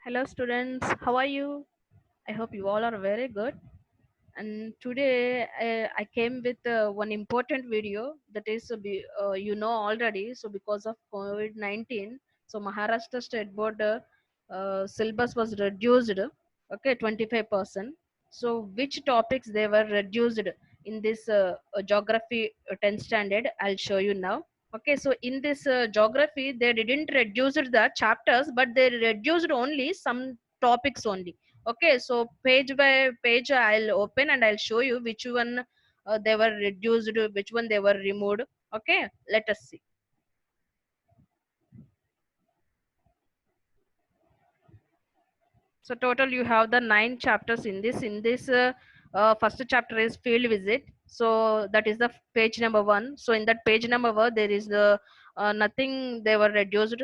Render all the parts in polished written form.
Hello students, how are you? I hope you all are very good. And today I came with one important video that is you know already. So because of COVID-19, so Maharashtra State Board syllabus was reduced. Okay, 25%. So which topics they were reduced in this geography 10th standard? I'll show you now. Okay, so in this geography, they didn't reduce the chapters, but they reduced only some topics only. Okay, so page by page I'll open and I'll show you which one they were reduced, which one they were removed. Okay, let us see. So total you have the 9 chapters in this. In this first chapter is field visit. So that is the page number 1. So in that page number 1 there is the nothing they were reduced.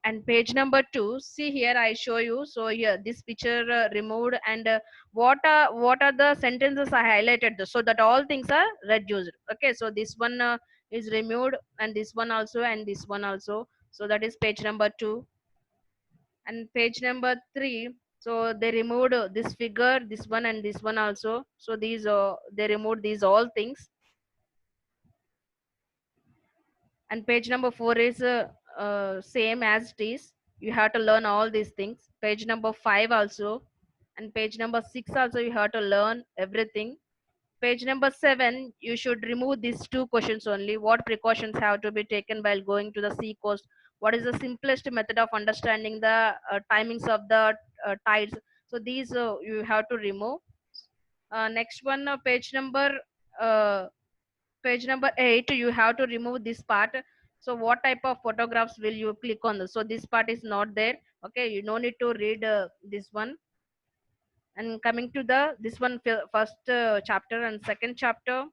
And page number 2, see here I show you. So here this picture removed, and what are the sentences I highlighted, so that all things are reduced. Okay, so this one is removed, and this one also, and this one also. So that is page number 2. And page number 3, so they removed this figure, this one, and this one also. So these they removed these all things. And page number 4 is same as it is. You have to learn all these things. Page number 5 also, and page number 6 also, you have to learn everything. Page number 7, you should remove these two questions only. What precautions have to be taken while going to the sea coast? What is the simplest method of understanding the timings of the tides? So these you have to remove. Next one, uh, page number 8, you have to remove this part. So what type of photographs will you click on this? So this part is not there. Okay, you no need to read this one. And coming to the this one, first chapter and second chapter.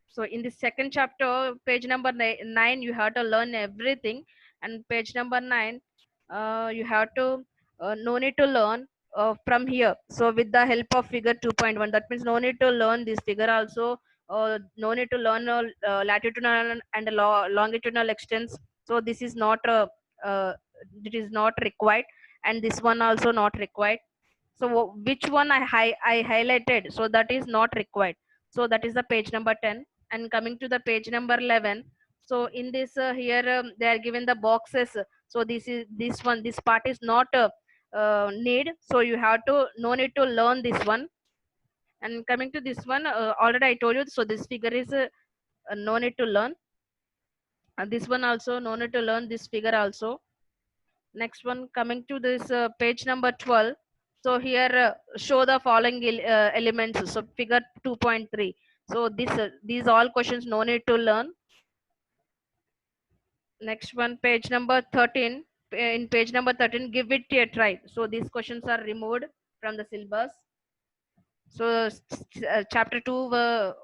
So in the second chapter, page number 9, you have to learn everything. And page number 9, you have to no need to learn from here. So with the help of figure 2.1, that means no need to learn this figure also. No need to learn latitudinal and longitudinal extents. So this is not uh, it is not required, and this one also not required. So which one I highlighted, so that is not required. So that is the page number 10. And coming to the page number 11, so in this here they are given the boxes. So this part is not need, so you have to no need to learn this one. And coming to this one, already I told you, so this figure is no need to learn, and this one also no need to learn this figure also. Next one, coming to this page number 12. So here show the following elements. So figure 2.3. So these all questions no need to learn. Next one, page number 13. In page number 13, give it a try. So these questions are removed from the syllabus. So chapter 2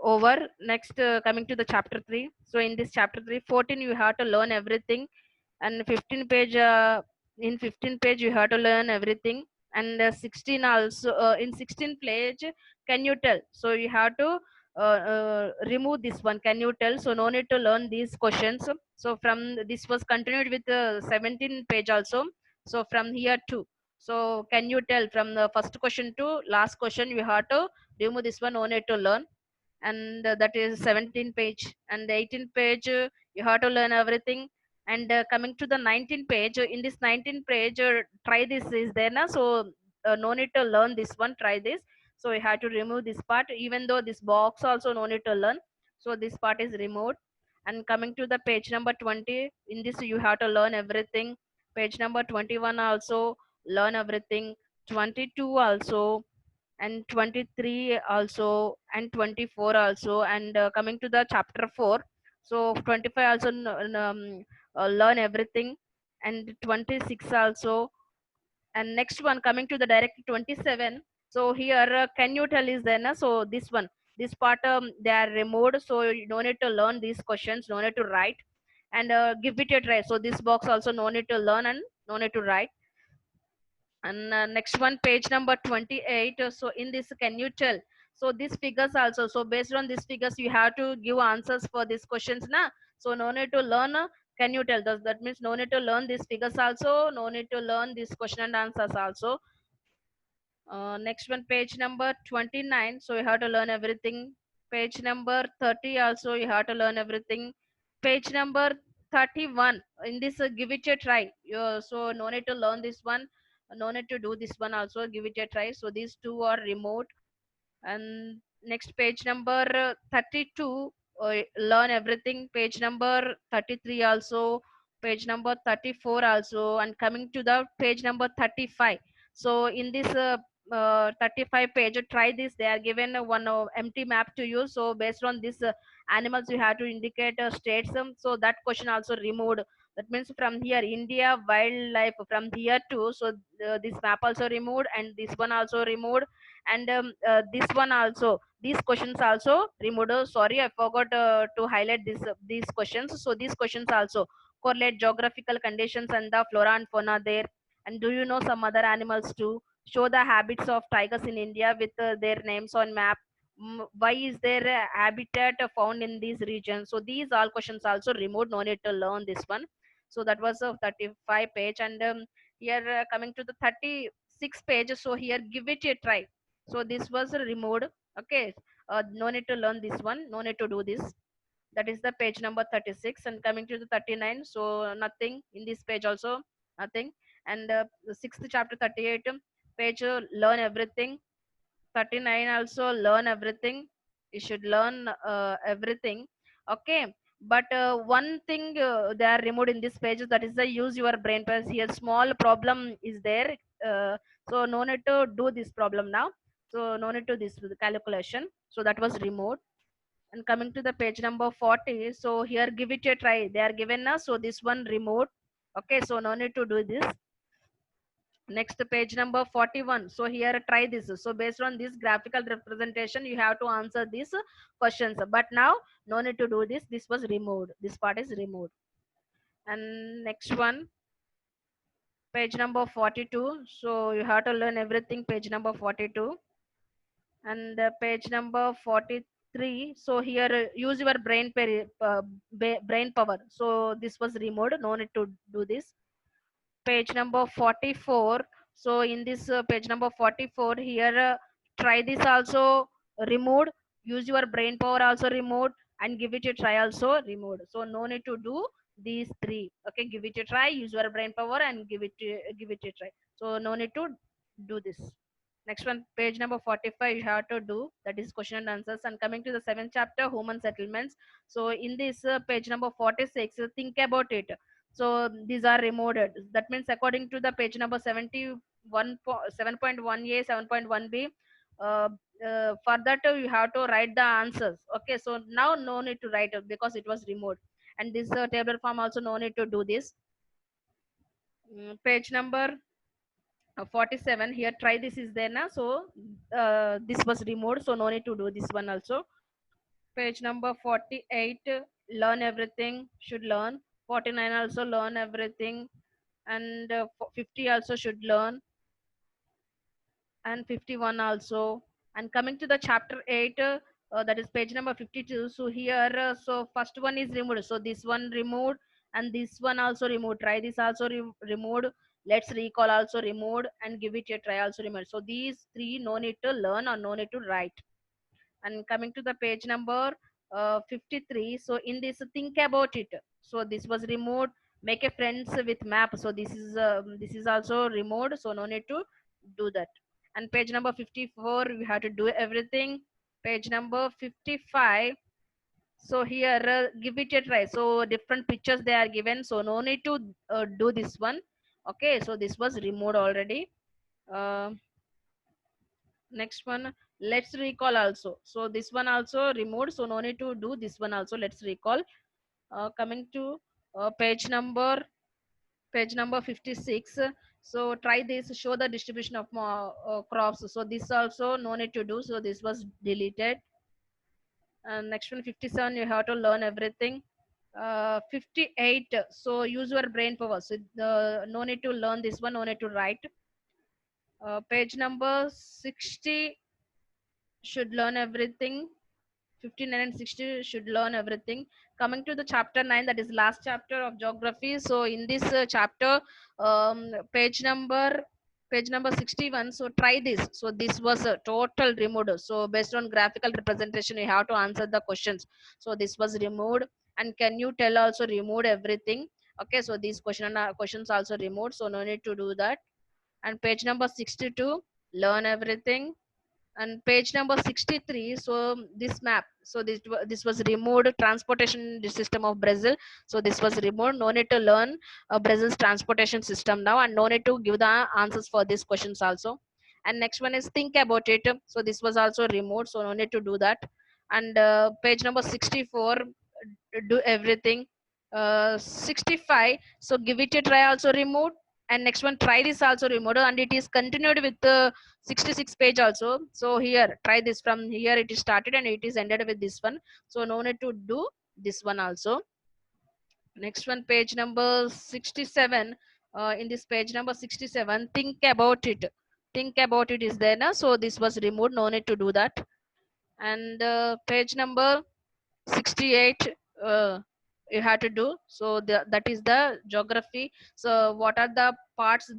over. Next, coming to the chapter 3. So in this chapter 3, 14, you have to learn everything. And 15 page, in 15 page you have to learn everything. And 16 also, in 16 page, can you tell? So you have to remove this one, can you tell? So no need to learn these questions. So from this was continued with 17 page also. So from here too, so can you tell from the first question to last question, you have to remove this one, no need to learn. And that is 17 page. And the 18 page, you have to learn everything. And coming to the 19 page, in this 19 page, try this is there na. So no need to learn this one, try this. So you have to remove this part, even though this box also no need to learn. So this part is removed. And coming to the page number 20, in this you have to learn everything. Page number 21 also learn everything. 22 also, and 23 also, and 24 also. And coming to the chapter 4, so 25 also learn everything. And 26 also. And next one, coming to the direct 27. So here can you tell is there na? So this one, this part they are removed, so you don't need to learn these questions, no need to write. And give it a try. So this box also no need to learn and no need to write. And next one, page number 28. So in this, can you tell? So these figures also, so based on these figures you have to give answers for these questions na. So no need to learn, Can you tell? Does that means no need to learn these figures also? No need to learn these question and answers also. Next one, page number 29. So you have to learn everything. Page number 30 also you have to learn everything. Page number 31. In this, give it a try. So no need to learn this one. No need to do this one also. Give it a try. So these two are removed. And next, page number 32, learn everything. Page number 33 also, page number 34 also, and coming to the page number 35. So in this 35 page, try this. They are given one empty map to you. So based on this animals, you have to indicate states. So that question also removed. That means from here India wildlife, from here too. So this map also removed, and this one also removed, and this one also, these questions also removed. Sorry, I forgot to highlight these questions. So these questions also correlate geographical conditions and the flora and fauna there. And do you know some other animals too? Show the habits of tigers in India with their names on map. Why is their habitat found in these regions? So these all questions also removed. No need to learn this one. So that was a 35 page. And here coming to the 36 page. So here, give it a try. So this was removed. Okay, no need to learn this one. No need to do this. That is the page number 36. And coming to the 39. So nothing in this page also. Nothing. And the sixth chapter 38 page, learn everything. 39 also, learn everything. You should learn everything. Okay, but one thing they are removed in this page, that is the use your brain. Because here small problem is there. So no need to do this problem now. So no need to this calculation. So that was removed. And coming to the page number 40. So here, give it a try. They are given us. So this one removed. Okay, so no need to do this. Next, page number 41. So here, try this. So based on this graphical representation, you have to answer these questions. But now no need to do this. This was removed. This part is removed. And next one, page number 42. So you have to learn everything. Page number 42. And page number 43. So here, use your brain power. So this was removed. No need to do this. Page number 44. So in this page number 44, here, try this also removed. Use your brain power also removed. And give it a try also removed. So no need to do these three. Okay, give it a try, use your brain power, and give it a try. So no need to do this. Next one, page number 45, you have to do, that is question and answers. And coming to the seventh chapter, human settlements. So in this page number 46, think about it. So these are removed. That means according to the page number 71, 7.1a, 7.1b, for that you have to write the answers. Okay, so now no need to write it because it was removed. And this table form also no need to do this. Page number 47, here, try this is there now. So this was removed, so no need to do this one also. Page number 48, learn everything, should learn. 49 also, learn everything. And 50 also should learn. And 51 also. And coming to the chapter 8, that is page number 52. So here, so first one is removed. So this one removed, and this one also removed. Try this also removed. Let's recall also removed, and give it a try also removed. So these three, no need to learn or no need to write. And coming to the page number 53. So in this, think about it. So this was removed. Make a friends with map. So this is also removed. So no need to do that. And page number 54, we have to do everything. Page number 55. So here, give it a try. So different pictures they are given. So no need to do this one. Okay, so this was removed already. Uh, Next one, let's recall also. So this one also removed. So no need to do this one also. Let's recall. Coming to page number 56. So try this. Show the distribution of crops. So this also no need to do. So this was deleted. And next one, 57. You have to learn everything. 58. So use your brain power. So no need to learn this one. No need to write. Page number 60, should learn everything. 59 and 60 should learn everything. Coming to the chapter 9, that is last chapter of geography. So in this chapter, page number 61, so try this. So this was a total removed. So based on graphical representation, you have to answer the questions. So this was removed. And can you tell also removed everything? Okay, so these questions also removed, so no need to do that. And page number 62, learn everything. And page number 63, so this map, so this was removed, transportation system of Brazil. So this was removed, no need to learn Brazil's transportation system now, and no need to give the answers for these questions also. And next one is think about it. So this was also removed, so no need to do that. And page number 64, do everything. 65, so give it a try, also removed. And next one, try this, also removed, and it is continued with 66 page also. So here, try this, from here it is started and it is ended with this one, so no need to do this one also. Next one, page number 67. In this page number 67, think about it. Think about it is there now, so this was removed, no need to do that. And page number 68, you have to do. So that is the geography. So what are the parts